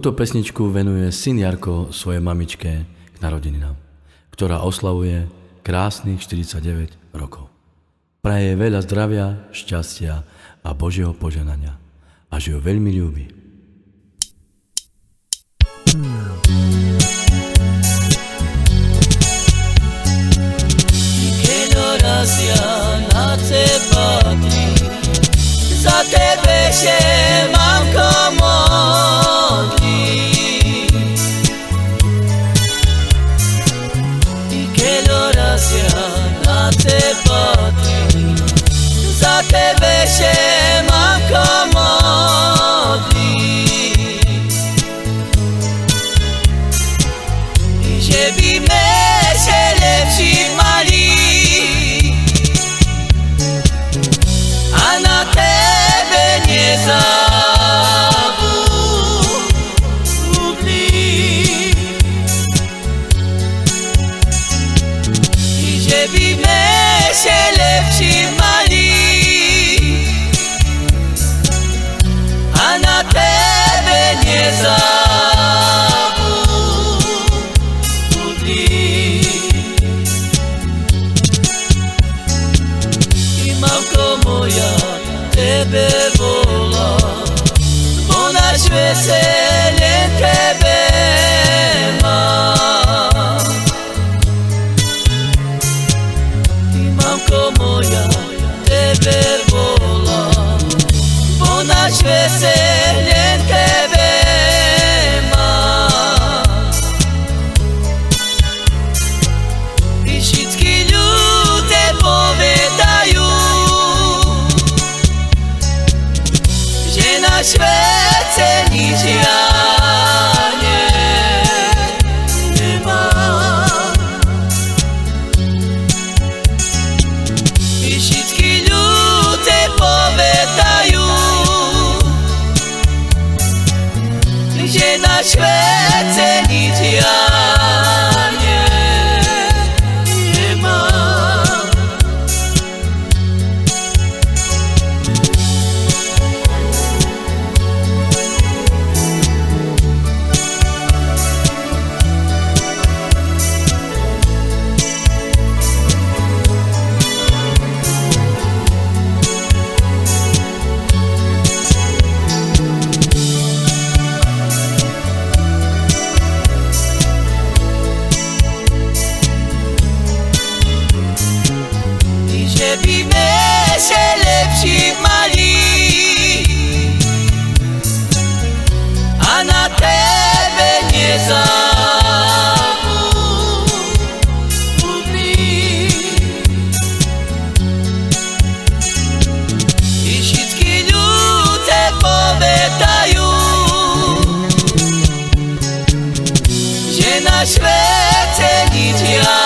Túto pesničku venuje syn Jarko svojej mamičke k narodeninám, ktorá oslavuje krásnych 49 rokov. Praje veľa zdravia, šťastia a Božieho požehnania a že ju veľmi ľúbi. Keď raz ja na teba za tebe się mamko modli. I keď raz ja na teba za tebe się mamko modli. I že by me się lepší mali, a na tebe nie zabudli. I že by me się lepší mali, a na tebe nie zabudli. I mamko moja tebe volá, bo na svete len tebe má. I mamko moja tebe volá, bo na svete len tebe má. I všetky ľudia povedajú, že na svete nič ja nemám. I všetky ľudia povedajú, že na svete nič ja nemám. Že by me się lepší mali, a na tebe nie zabudli. I všetky ľudia povedajú, že na svete nič ja